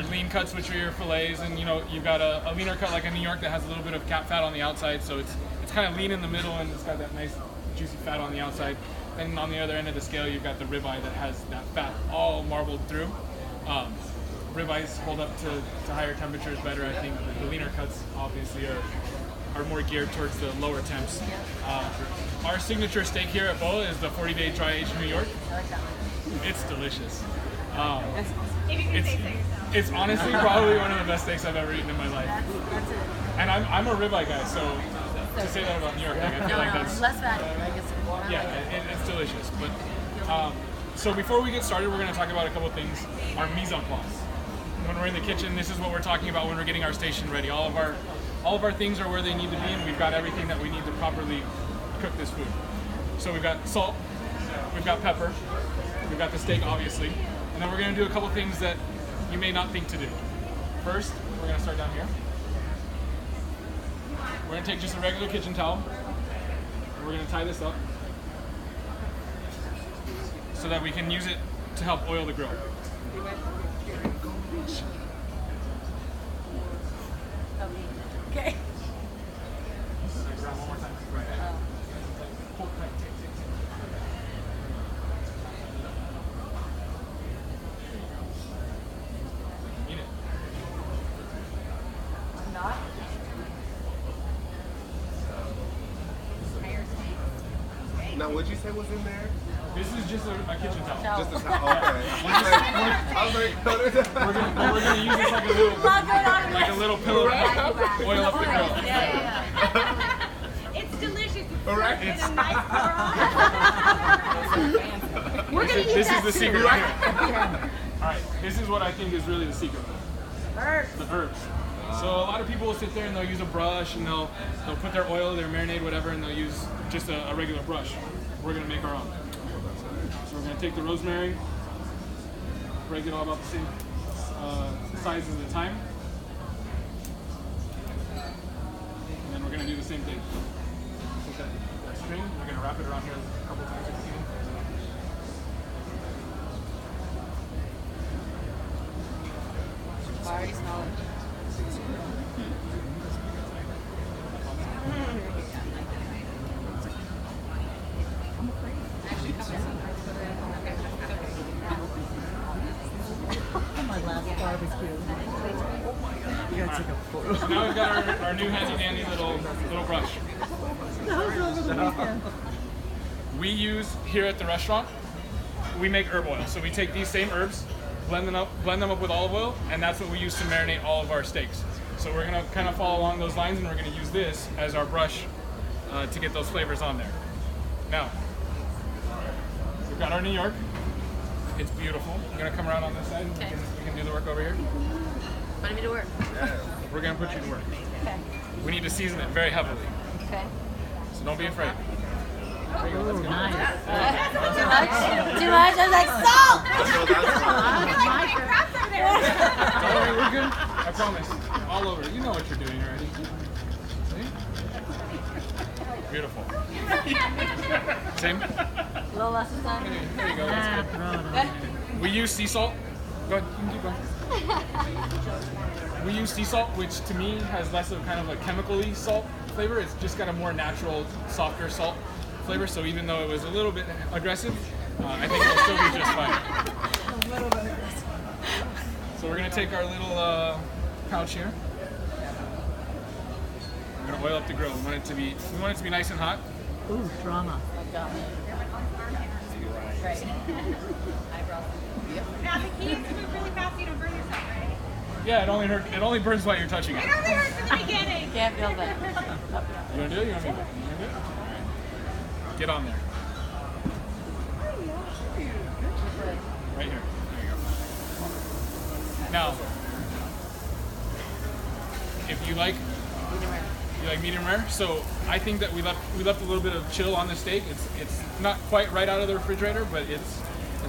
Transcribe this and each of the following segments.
your lean cuts, which are your fillets, and you've got a leaner cut like a New York that has a little bit of cap fat on the outside, so it's kind of lean in the middle and it's got that nice juicy fat on the outside. And on the other end of the scale, you've got the ribeye that has that fat all marbled through. Ribeyes hold up to higher temperatures better. I think the leaner cuts obviously are more geared towards the lower temps. Our signature steak here at BOA is the 40-day dry aged New York. I like that one. It's delicious. It's It's honestly probably one of the best steaks I've ever eaten in my life. that's it. And I'm a ribeye guy, so to say that about New York, I feel like that's less fatty. Like it's delicious. But so before we get started, we're going to talk about a couple things. Our mise en place. When we're in the kitchen, this is what we're talking about when we're getting our station ready. All of our things are where they need to be, and we've got everything that we need to properly cook this food. So we've got salt, we've got pepper, we've got the steak, obviously, and then we're going to do a couple things that you may not think to do. First, we're going to start down here. We're going to take just a regular kitchen towel, and we're going to tie this up so that we can use it to help oil the grill. Okay. One more time. Pull tight. Eat it. Not. Now, what'd you say was in there? This is just a kitchen towel. No. Just a towel. Okay. I was like, no, We're gonna use this like a little pillow to oil up the grill. Yeah. It's delicious. All right. It's a nice pour. We're gonna eat This that is the too. secret here. All right, this is what I think is really the secret. Herbs. The herbs. So a lot of people will sit there and they'll use a brush and they'll put their oil, their marinade, whatever, and they'll use just a regular brush. We're gonna make our own. So we're gonna take the rosemary, break it all about the same size as the thyme, and then we're gonna do the same thing. Take that string, we're gonna wrap it around here a couple times if you can. I already smell it. My last barbecue. You gotta take a photo. So now we've got our new handy dandy little brush. That was over the weekend. We use here at the restaurant, we make herb oil. So we take these same herbs, blend them up with olive oil, and that's what we use to marinate all of our steaks. So we're gonna kind of follow along those lines, and we're gonna use this as our brush to get those flavors on there. Now, we've got our New York. It's beautiful. We're gonna come around on this side, and we can do the work over here. Put me to work. We're gonna put you to work. Okay. We need to season it very heavily, Okay. so don't be afraid. There you go. That's good. Too much? Too much? I was like, salt! Don't worry, we're good. I promise. All over. You know what you're doing already. See? Beautiful. Same? A little less this time? There you go. That's good. We use sea salt. Go ahead. You can keep going. We use sea salt, which to me has less of kind of a chemical-y salt flavor. It's just got a more natural, softer salt flavor. So even though it was a little bit aggressive, I think it'll still be just fine. A little bit aggressive. So we're gonna take our little pouch here. We're gonna oil up the grill. We want it to be nice and hot. Ooh, drama. Right. Now the key is to move really fast so you don't burn yourself, right? Yeah, it only burns while you're touching it. It only hurts in the beginning. Can't feel that. You wanna do it? You want me to do it? You wanna do it? Get on there. Right here. There you go. Now, if you like medium rare, so I think that we left a little bit of chill on the steak. It's not quite right out of the refrigerator, but it's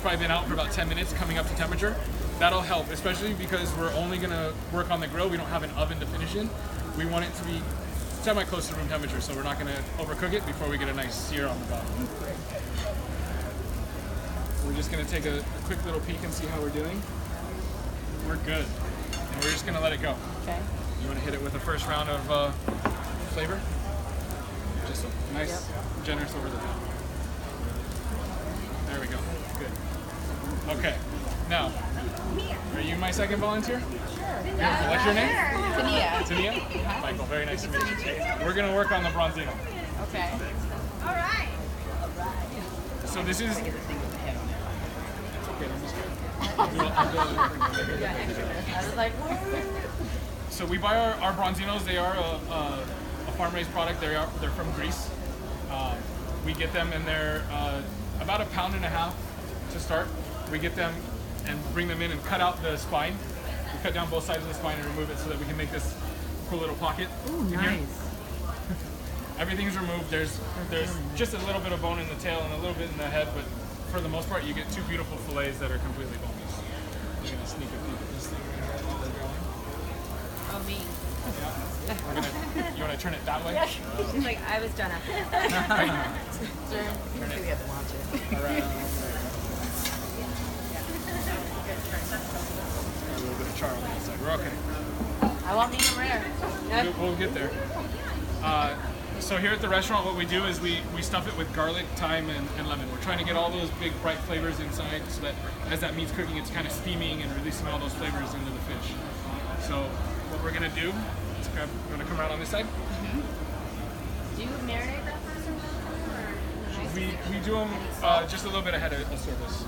probably been out for about 10 minutes, coming up to temperature. That'll help, especially because we're only gonna work on the grill. We don't have an oven to finish in. We want it to be semi-close to room temperature, so we're not gonna overcook it before we get a nice sear on the bottom. We're just gonna take a quick little peek and see how we're doing. We're good. and we're just gonna let it go. Okay. You want to hit it with the first round of flavor? Just nice, generous over the top. There we go. Good. Okay. Now, are you my second volunteer? Beautiful. What's your name? Tania. Tania? Michael, very nice to meet you. We're going to work on the bronzino. Okay. All right. So this is... Okay, I'm just kidding. I was like, So we buy our bronzinos. They are a farm-raised product. They're from Greece. We get them and they're about 1.5 pounds to start. We get them and bring them in and cut out the spine. We cut down both sides of the spine and remove it so that we can make this cool little pocket. ooh, in here. nice. Everything's removed. There's just a little bit of bone in the tail and a little bit in the head, but for the most part, you get 2 beautiful fillets that are completely boneless. I'm gonna sneak a peek at this thing right here while they're going. Oh, me. Yeah. You want to turn it that way? She's like, I was done after. Turn it. We have to watch it. Around. A little bit of char on the inside. We're okay. I want medium rare. We'll get there. So here at the restaurant, what we do is we stuff it with garlic, thyme, and lemon. We're trying to get all those big, bright flavors inside so that as that meat's cooking, it's kind of steaming and releasing all those flavors into the fish. So what we're going to do is we're going to come around on this side. Do you marinate that first or something? We do them just a little bit ahead of service.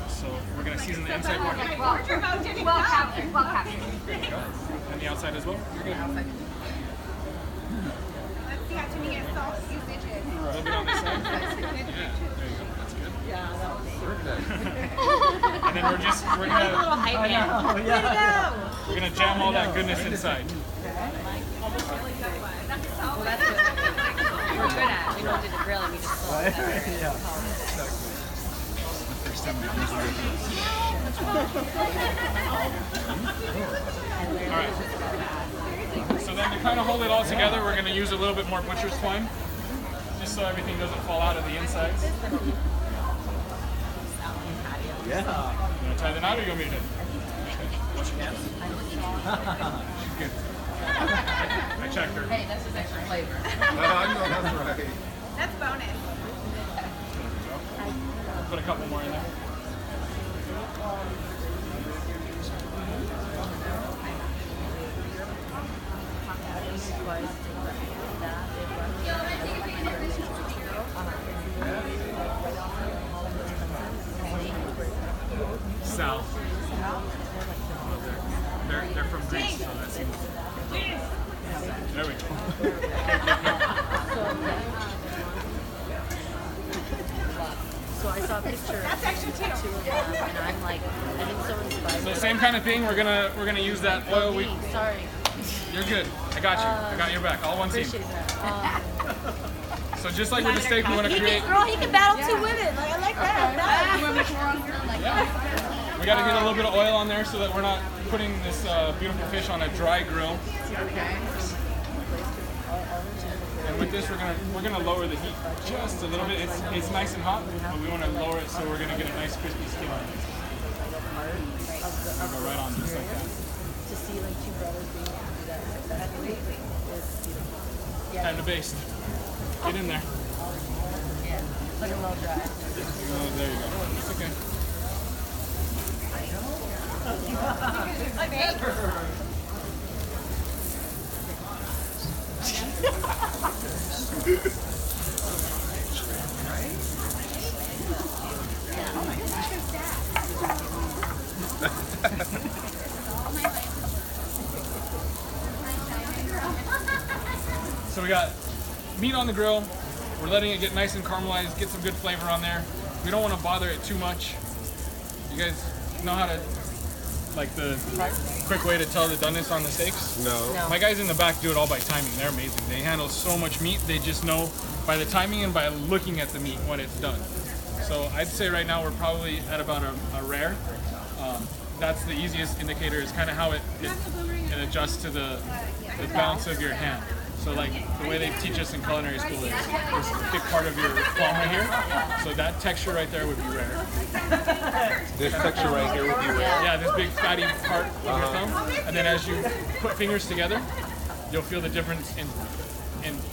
So we're going to season the inside part. Well captured. Well captured. There you go. And the outside as well. You're good. Let's see how to get salt usage. A little bit on this side. Yeah, there you go. That's good. Yeah, that was And then we're a little gonna hype man. we're gonna jam all that goodness inside. Well, that's what we're good at. We don't do the grilling, we just slow it down. First time we've used it. All right. So then to kind of hold it all together, we're gonna use a little bit more butcher's twine, just so everything doesn't fall out of the insides. Yeah. You wanna tie the knot or you want me to do it? Wash your hands. She's good. I checked her. Hey, that's just extra flavor. I know that's right. That's bonus. Put a couple more in there. Sal. They're from Greece, so that seems. There we go. So I saw a picture That's extra too. of them, and I'm like, I think so inspired. So same kind of thing. We're gonna use that oil. Sorry. You're good. I got you. I got your back. All one team. Appreciate that. So just like with the steak, we want to create. Girl, he can battle 2 women. Like, I like that. Yeah. We got to get a little bit of oil on there so that we're not putting this beautiful fish on a dry grill. And with this, we're gonna lower the heat just a little bit. It's nice and hot, but we want to lower it so we're gonna get a nice crispy skin on it. We'll go right on just like that. To see like 2 brothers being able to do that successfully is beautiful. Time to baste. Get in there. It's like a low dry. Oh, there you go. It's okay. So we got meat on the grill. We're letting it get nice and caramelized, get some good flavor on there. We don't want to bother it too much. You guys know how to, like the quick way to tell the doneness on the steaks? No. My guys in the back do it all by timing. They're amazing. They handle so much meat. They just know by the timing and by looking at the meat when it's done. So I'd say right now we're probably at about a rare. That's the easiest indicator is kind of how it adjusts to the bounce of your hand. So like the way they teach us in culinary school is this thick part of your thumb right here. So that texture right there would be rare. This texture right here would be rare. Yeah, this big fatty part of your thumb. And then as you put fingers together, you'll feel the difference in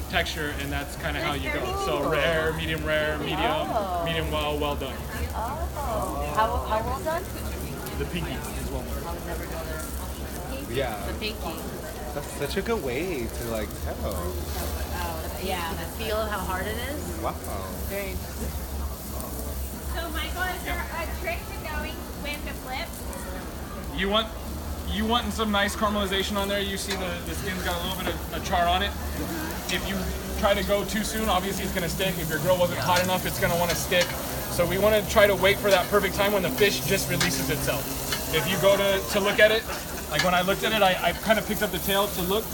texture, and that's kind of how you go. So rare, medium, medium well done. Oh. How well done? The pinky is well done. I would never go there. Yeah. The pinky. That's such a good way to like tell. Oh, yeah, the feel of how hard it is. Wow. Very interesting. So, Michael, is there a trick to knowing when to flip? You want some nice caramelization on there. You see the skin's got a little bit of char on it. If you try to go too soon, obviously it's gonna stick. If your grill wasn't hot enough, it's gonna want to stick. So we want to try to wait for that perfect time when the fish just releases itself. If you go to look at it, like when I looked at it, I kind of picked up the tail to look,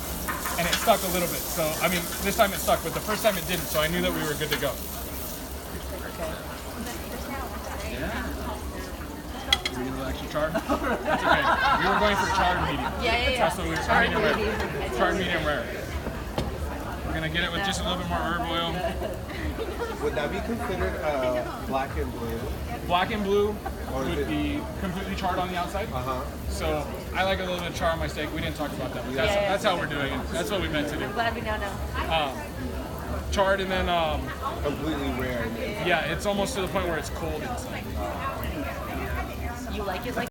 and it stuck a little bit. So I mean, this time it stuck, but the first time it didn't. So I knew that we were good to go. Are we gonna actually char? That's okay. We were going for charred medium. Yeah. That's what we were charred medium rare. Charred medium rare. We're gonna get it with just a little bit more herb oil. Would that be considered black and blue? Black and blue Or is would it- be completely charred on the outside. So I like a little bit of char on my steak. We didn't talk about that, but that's how we're doing it. That's what we meant to do. I'm glad we now know. Charred and then Completely rare. yeah, it's almost to the point where it's cold inside. You like it like